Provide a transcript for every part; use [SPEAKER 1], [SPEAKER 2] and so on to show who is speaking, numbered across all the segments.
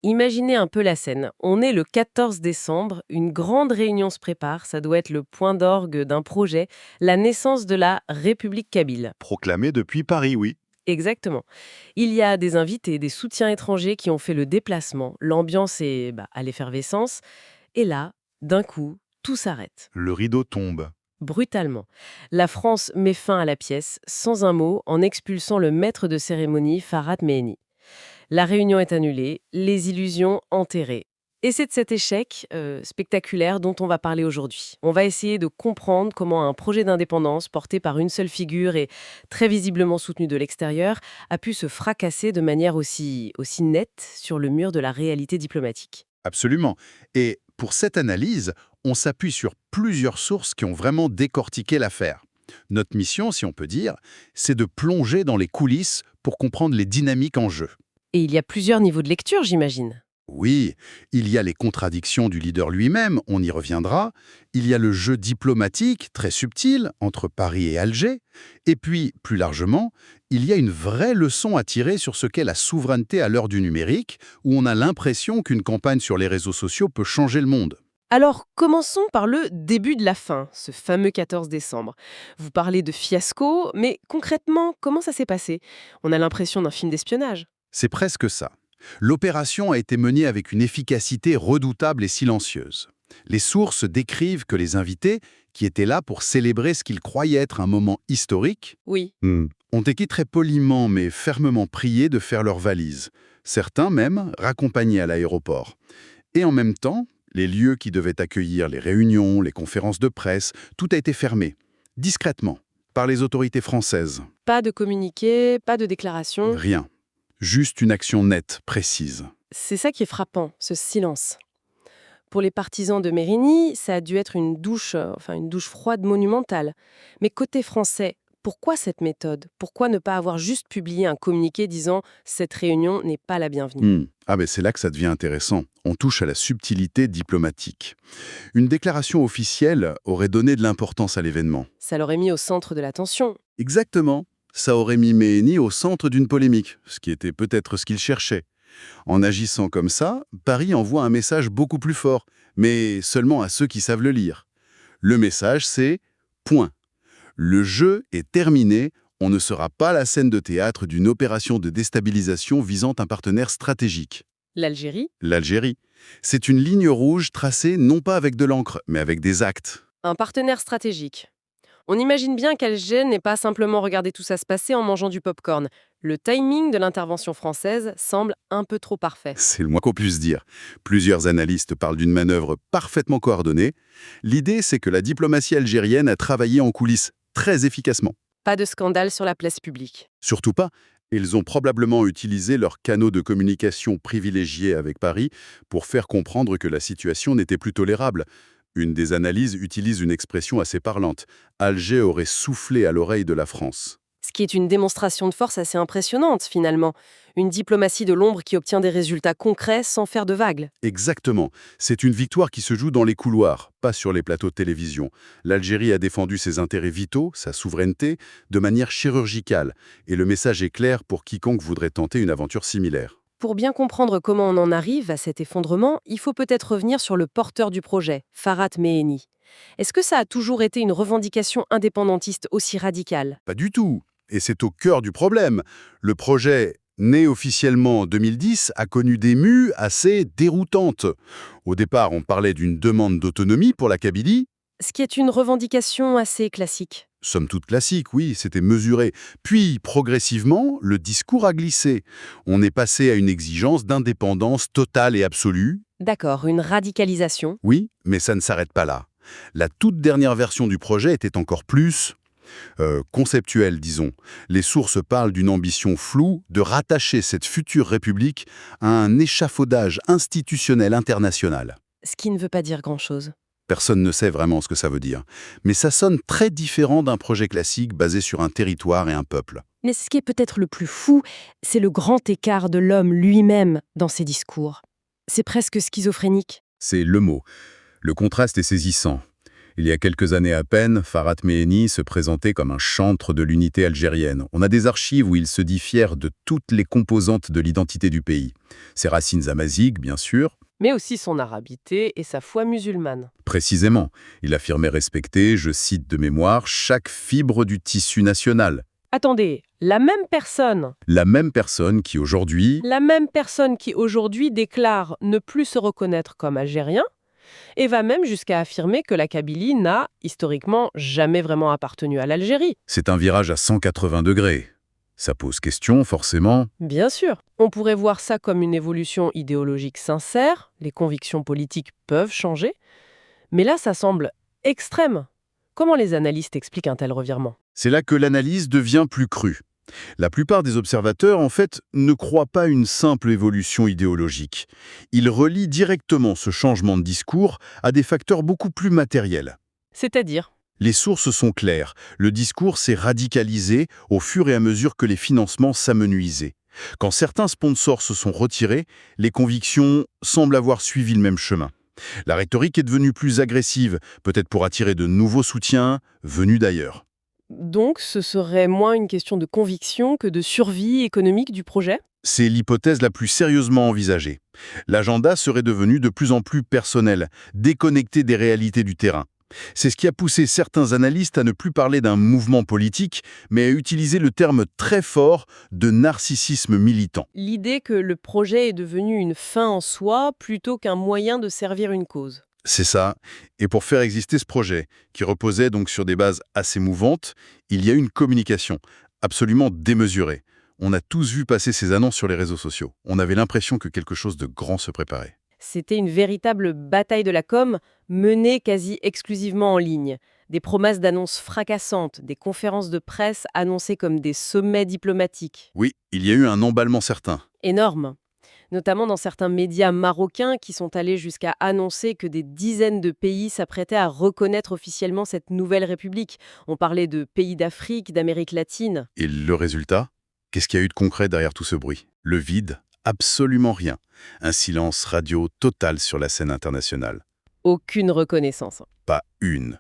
[SPEAKER 1] Imaginez un peu la scène. On est le 14 décembre, une grande réunion se prépare, ça doit être le point d'orgue d'un projet, la naissance de la République kabyle.
[SPEAKER 2] Proclamé depuis Paris, oui.
[SPEAKER 1] Exactement. Il y a des invités, des soutiens étrangers qui ont fait le déplacement, l'ambiance est à l'effervescence, et là, d'un coup, tout s'arrête.
[SPEAKER 2] Le rideau tombe.
[SPEAKER 1] Brutalement. La France met fin à la pièce, sans un mot, en expulsant le maître de cérémonie, Farhat Mehni. La réunion est annulée, les illusions enterrées. Et c'est de cet échec spectaculaire dont on va parler aujourd'hui. On va essayer de comprendre comment un projet d'indépendance porté par une seule figure et très visiblement soutenu de l'extérieur a pu se fracasser de manière aussi nette sur le mur de la réalité diplomatique.
[SPEAKER 2] Absolument. Et pour cette analyse, on s'appuie sur plusieurs sources qui ont vraiment décortiqué l'affaire. Notre mission, si on peut dire, c'est de plonger dans les coulisses pour comprendre les dynamiques en jeu.
[SPEAKER 1] Et il y a plusieurs niveaux de lecture, j'imagine.
[SPEAKER 2] Oui, il y a les contradictions du leader lui-même, on y reviendra. Il y a le jeu diplomatique, très subtil, entre Paris et Alger. Et puis, plus largement, il y a une vraie leçon à tirer sur ce qu'est la souveraineté à l'heure du numérique, où on a l'impression qu'une campagne sur les réseaux sociaux peut changer le monde.
[SPEAKER 1] Alors, commençons par le début de la fin, ce fameux 14 décembre. Vous parlez de fiasco, mais concrètement, comment ça s'est passé? On a l'impression d'un film d'espionnage.
[SPEAKER 2] C'est presque ça. L'opération a été menée avec une efficacité redoutable et silencieuse. Les sources décrivent que les invités, qui étaient là pour célébrer ce qu'ils croyaient être un moment historique,
[SPEAKER 1] Oui.
[SPEAKER 2] ont été très poliment mais fermement priés de faire leurs valises. Certains même raccompagnés à l'aéroport. Et en même temps, les lieux qui devaient accueillir les réunions, les conférences de presse, tout a été fermé, discrètement, par les autorités françaises.
[SPEAKER 1] Pas de communiqué, pas de déclaration.
[SPEAKER 2] Rien. Juste une action nette, précise.
[SPEAKER 1] C'est ça qui est frappant, ce silence. Pour les partisans de Mérigny, ça a dû être une douche froide monumentale. Mais côté français, pourquoi cette méthode? Pourquoi ne pas avoir juste publié un communiqué disant «cette réunion n'est pas la bienvenue»?
[SPEAKER 2] Ah ben c'est là que ça devient intéressant. On touche à la subtilité diplomatique. Une déclaration officielle aurait donné de l'importance à l'événement.
[SPEAKER 1] Ça l'aurait mis au centre de l'attention.
[SPEAKER 2] Exactement. Ça aurait mis Méhéni au centre d'une polémique, ce qui était peut-être ce qu'il cherchait. En agissant comme ça, Paris envoie un message beaucoup plus fort, mais seulement à ceux qui savent le lire. Le message, c'est point. Le jeu est terminé, on ne sera pas la scène de théâtre d'une opération de déstabilisation visant un partenaire stratégique.
[SPEAKER 1] L'Algérie?
[SPEAKER 2] L'Algérie. C'est une ligne rouge tracée non pas avec de l'encre, mais avec des actes.
[SPEAKER 1] Un partenaire stratégique. On imagine bien qu'Alger n'est pas simplement regarder tout ça se passer en mangeant du popcorn. Le timing de l'intervention française semble un peu trop parfait.
[SPEAKER 2] C'est le moins qu'on puisse dire. Plusieurs analystes parlent d'une manœuvre parfaitement coordonnée. L'idée, c'est que la diplomatie algérienne a travaillé en coulisses très efficacement.
[SPEAKER 1] Pas de scandale sur la place publique.
[SPEAKER 2] Surtout pas, ils ont probablement utilisé leurs canaux de communication privilégiés avec Paris pour faire comprendre que la situation n'était plus tolérable. Une des analyses utilise une expression assez parlante. Alger aurait soufflé à l'oreille de la France.
[SPEAKER 1] Ce qui est une démonstration de force assez impressionnante, finalement. Une diplomatie de l'ombre qui obtient des résultats concrets sans faire de vagues.
[SPEAKER 2] Exactement. C'est une victoire qui se joue dans les couloirs, pas sur les plateaux de télévision. L'Algérie a défendu ses intérêts vitaux, sa souveraineté, de manière chirurgicale. Et le message est clair pour quiconque voudrait tenter une aventure similaire.
[SPEAKER 1] Pour bien comprendre comment on en arrive à cet effondrement, il faut peut-être revenir sur le porteur du projet, Farhat Mehni. Est-ce que ça a toujours été une revendication indépendantiste aussi radicale?
[SPEAKER 2] Pas du tout. Et c'est au cœur du problème. Le projet, né officiellement en 2010, a connu des mues assez déroutantes. Au départ, on parlait d'une demande d'autonomie pour la Kabylie.
[SPEAKER 1] Ce qui est une revendication assez classique.
[SPEAKER 2] Somme toute classique, oui, c'était mesuré. Puis, progressivement, le discours a glissé. On est passé à une exigence d'indépendance totale et absolue.
[SPEAKER 1] D'accord, une radicalisation.
[SPEAKER 2] Oui, mais ça ne s'arrête pas là. La toute dernière version du projet était encore plus conceptuelle, disons. Les sources parlent d'une ambition floue de rattacher cette future république à un échafaudage institutionnel international.
[SPEAKER 1] Ce qui ne veut pas dire grand-chose.
[SPEAKER 2] Personne ne sait vraiment ce que ça veut dire. Mais ça sonne très différent d'un projet classique basé sur un territoire et un peuple.
[SPEAKER 1] Mais ce qui est peut-être le plus fou, c'est le grand écart de l'homme lui-même dans ses discours. C'est presque schizophrénique.
[SPEAKER 3] C'est le mot. Le contraste est saisissant.
[SPEAKER 2] Il y a quelques années à peine, Farhat Meheni se présentait comme un chantre de l'unité algérienne. On a des archives où il se dit fier de toutes les composantes de l'identité du pays. Ses racines amaziques, bien sûr.
[SPEAKER 1] Mais aussi son arabité et sa foi musulmane.
[SPEAKER 2] Précisément, il affirmait respecter, je cite de mémoire, chaque fibre du tissu national.
[SPEAKER 1] Attendez, la même personne
[SPEAKER 2] La même personne qui aujourd'hui
[SPEAKER 1] déclare ne plus se reconnaître comme algérien et va même jusqu'à affirmer que la Kabylie n'a, historiquement, jamais vraiment appartenu à l'Algérie.
[SPEAKER 2] c'est un virage à 180 degrés. Ça pose question, forcément.
[SPEAKER 1] Bien sûr, on pourrait voir ça comme une évolution idéologique sincère, les convictions politiques peuvent changer, mais là ça semble extrême. Comment les analystes expliquent un tel revirement?
[SPEAKER 2] C'est là que l'analyse devient plus crue. La plupart des observateurs, en fait, ne croient pas une simple évolution idéologique. Ils relient directement ce changement de discours à des facteurs beaucoup plus matériels.
[SPEAKER 1] C'est-à-dire?
[SPEAKER 2] Les sources sont claires. Le discours s'est radicalisé au fur et à mesure que les financements s'amenuisaient. Quand certains sponsors se sont retirés, les convictions semblent avoir suivi le même chemin. La rhétorique est devenue plus agressive, peut-être pour attirer de nouveaux soutiens venus d'ailleurs.
[SPEAKER 1] Donc ce serait moins une question de conviction que de survie économique du projet?
[SPEAKER 2] C'est l'hypothèse la plus sérieusement envisagée. L'agenda serait devenu de plus en plus personnel, déconnecté des réalités du terrain. C'est ce qui a poussé certains analystes à ne plus parler d'un mouvement politique, mais à utiliser le terme très fort de narcissisme militant.
[SPEAKER 1] L'idée que le projet est devenu une fin en soi plutôt qu'un moyen de servir une cause.
[SPEAKER 2] C'est ça. Et pour faire exister ce projet, qui reposait donc sur des bases assez mouvantes, il y a une communication absolument démesurée. On a tous vu passer ces annonces sur les réseaux sociaux. On avait l'impression que quelque chose de grand se préparait.
[SPEAKER 1] C'était une véritable bataille de la com menée quasi exclusivement en ligne. Des promesses d'annonces fracassantes, des conférences de presse annoncées comme des sommets diplomatiques.
[SPEAKER 2] Oui, il y a eu un emballement certain.
[SPEAKER 1] Énorme. Notamment dans certains médias marocains qui sont allés jusqu'à annoncer que des dizaines de pays s'apprêtaient à reconnaître officiellement cette nouvelle république. On parlait de pays d'Afrique, d'Amérique latine.
[SPEAKER 2] Et le résultat? Qu'est-ce qu'il y a eu de concret derrière tout ce bruit? Le vide? Absolument rien. Un silence radio total sur la scène internationale.
[SPEAKER 1] Aucune reconnaissance.
[SPEAKER 2] Pas une.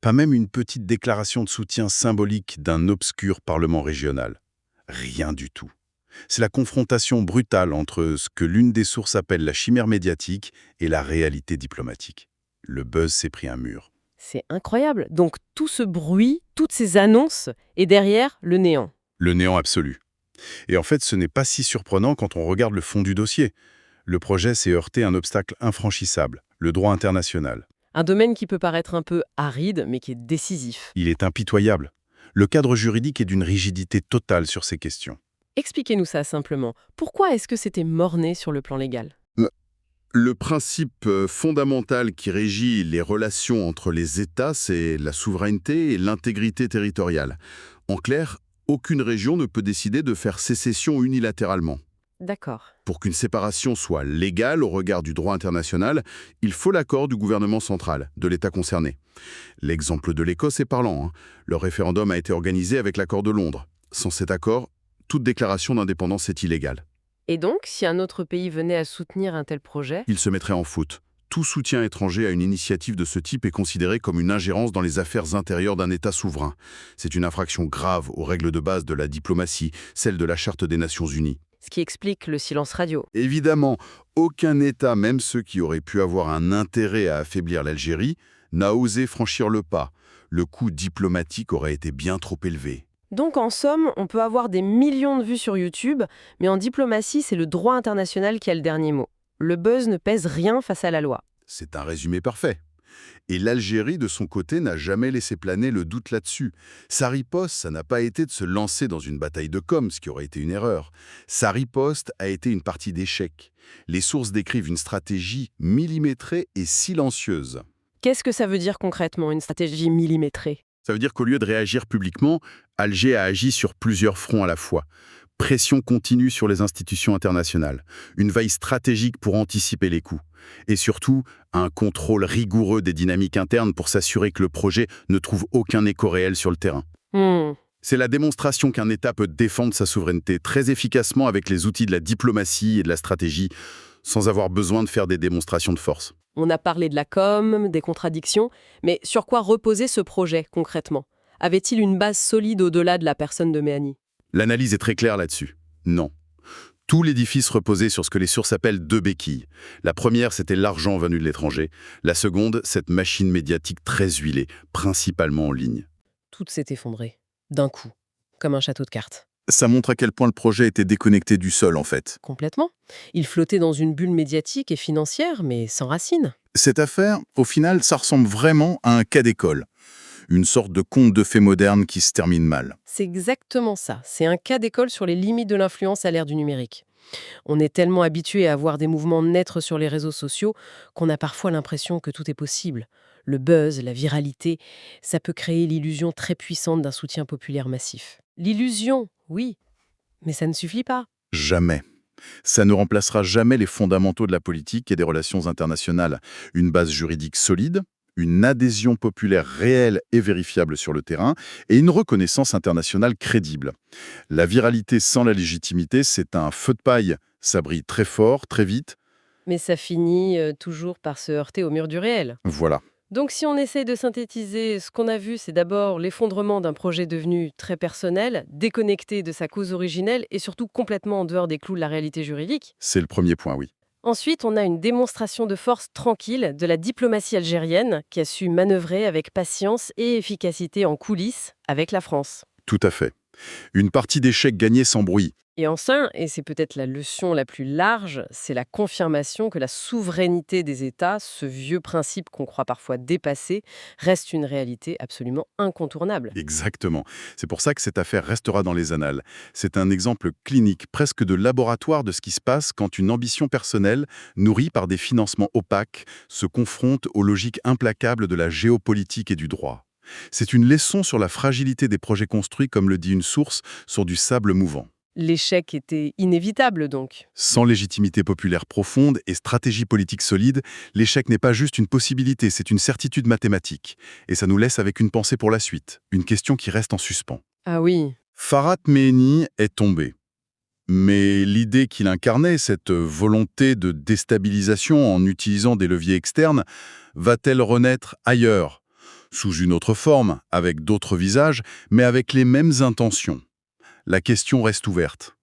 [SPEAKER 2] Pas même une petite déclaration de soutien symbolique d'un obscur parlement régional. Rien du tout. C'est la confrontation brutale entre ce que l'une des sources appelle la chimère médiatique et la réalité diplomatique. Le buzz s'est pris un mur.
[SPEAKER 1] C'est incroyable. Donc tout ce bruit, toutes ces annonces, et derrière, le néant.
[SPEAKER 2] Le néant absolu. Et en fait, ce n'est pas si surprenant quand on regarde le fond du dossier. Le projet s'est heurté à un obstacle infranchissable, le droit international.
[SPEAKER 1] Un domaine qui peut paraître un peu aride, mais qui est décisif.
[SPEAKER 2] Il est impitoyable. Le cadre juridique est d'une rigidité totale sur ces questions.
[SPEAKER 1] Expliquez-nous ça simplement. Pourquoi est-ce que c'était mort-né sur le plan légal?
[SPEAKER 2] Le principe fondamental qui régit les relations entre les États, c'est la souveraineté et l'intégrité territoriale. En clair, aucune région ne peut décider de faire sécession unilatéralement.
[SPEAKER 1] D'accord.
[SPEAKER 2] Pour qu'une séparation soit légale au regard du droit international, il faut l'accord du gouvernement central, de l'État concerné. L'exemple de l'Écosse est parlant, hein. Le référendum a été organisé avec l'accord de Londres. Sans cet accord, toute déclaration d'indépendance est illégale.
[SPEAKER 1] Et donc, si un autre pays venait à soutenir un tel projet,
[SPEAKER 2] Il se mettrait en faute. Tout soutien étranger à une initiative de ce type est considéré comme une ingérence dans les affaires intérieures d'un État souverain. C'est une infraction grave aux règles de base de la diplomatie, celle de la Charte des Nations Unies.
[SPEAKER 1] ce qui explique le silence radio.
[SPEAKER 2] Évidemment, aucun État, même ceux qui auraient pu avoir un intérêt à affaiblir l'Algérie, n'a osé franchir le pas. Le coût diplomatique aurait été bien trop élevé.
[SPEAKER 1] Donc en somme, on peut avoir des millions de vues sur YouTube, mais en diplomatie, c'est le droit international qui a le dernier mot. Le buzz ne pèse rien face à la loi.
[SPEAKER 2] C'est un résumé parfait. Et l'Algérie, de son côté, n'a jamais laissé planer le doute là-dessus. Sa riposte, ça n'a pas été de se lancer dans une bataille de com', ce qui aurait été une erreur. Sa riposte a été une partie d'échec. Les sources décrivent une stratégie millimétrée et silencieuse.
[SPEAKER 1] Qu'est-ce que ça veut dire concrètement, une stratégie millimétrée?
[SPEAKER 2] Ça veut dire qu'au lieu de réagir publiquement, Alger a agi sur plusieurs fronts à la fois. Pression continue sur les institutions internationales, une veille stratégique pour anticiper les coups, et surtout un contrôle rigoureux des dynamiques internes pour s'assurer que le projet ne trouve aucun écho réel sur le terrain. C'est la démonstration qu'un État peut défendre sa souveraineté très efficacement avec les outils de la diplomatie et de la stratégie, sans avoir besoin de faire des démonstrations de force.
[SPEAKER 1] On a parlé de la com, des contradictions, mais sur quoi reposait ce projet concrètement? Avait-il une base solide au-delà de la personne de Méani?
[SPEAKER 2] L'analyse est très claire là-dessus. Non. Tout l'édifice reposait sur ce que les sources appellent deux béquilles. La première, c'était l'argent venu de l'étranger. La seconde, cette machine médiatique très huilée, principalement en ligne.
[SPEAKER 1] Tout s'est effondré, d'un coup, comme un château de cartes.
[SPEAKER 3] Ça montre à quel point le projet était déconnecté du sol, en fait.
[SPEAKER 1] Complètement. Il flottait dans une bulle médiatique et financière, mais sans racines.
[SPEAKER 3] Cette affaire, au final, ça ressemble vraiment à un cas d'école. Une sorte de conte de fées moderne qui se termine mal.
[SPEAKER 1] C'est exactement ça. C'est un cas d'école sur les limites de l'influence à l'ère du numérique. On est tellement habitué à voir des mouvements naître sur les réseaux sociaux qu'on a parfois l'impression que tout est possible. Le buzz, la viralité, ça peut créer l'illusion très puissante d'un soutien populaire massif. L'illusion, oui, mais ça ne suffit pas.
[SPEAKER 3] Jamais. Ça ne remplacera jamais les fondamentaux de la politique et des relations internationales. Une base juridique solide, une adhésion populaire réelle et vérifiable sur le terrain, et une reconnaissance internationale crédible. La viralité sans la légitimité, c'est un feu de paille. Ça brille très fort, très vite.
[SPEAKER 1] Mais ça finit toujours par se heurter au mur du réel.
[SPEAKER 3] Voilà.
[SPEAKER 1] Donc si on essaye de synthétiser, ce qu'on a vu, c'est d'abord l'effondrement d'un projet devenu très personnel, déconnecté de sa cause originelle et surtout complètement en dehors des clous de la réalité juridique.
[SPEAKER 3] C'est le premier point, oui.
[SPEAKER 1] Ensuite, on a une démonstration de force tranquille de la diplomatie algérienne qui a su manœuvrer avec patience et efficacité en coulisses avec la France.
[SPEAKER 3] Tout à fait. Une partie d'échecs gagnée sans bruit.
[SPEAKER 1] Et enfin, et c'est peut-être la leçon la plus large, c'est la confirmation que la souveraineté des États, ce vieux principe qu'on croit parfois dépassé, reste une réalité absolument incontournable.
[SPEAKER 3] Exactement. C'est pour ça que cette affaire restera dans les annales. C'est un exemple clinique, presque de laboratoire de ce qui se passe quand une ambition personnelle, nourrie par des financements opaques, se confronte aux logiques implacables de la géopolitique et du droit. C'est une leçon sur la fragilité des projets construits, comme le dit une source, sur du sable mouvant.
[SPEAKER 1] L'échec était inévitable donc.
[SPEAKER 3] Sans légitimité populaire profonde et stratégie politique solide, l'échec n'est pas juste une possibilité, c'est une certitude mathématique. Et ça nous laisse avec une pensée pour la suite, une question qui reste en suspens.
[SPEAKER 1] Ah oui,
[SPEAKER 3] Farhat Mehni est tombé. Mais l'idée qu'il incarnait, cette volonté de déstabilisation en utilisant des leviers externes, va-t-elle renaître ailleurs, sous une autre forme, avec d'autres visages, mais avec les mêmes intentions? La question reste ouverte.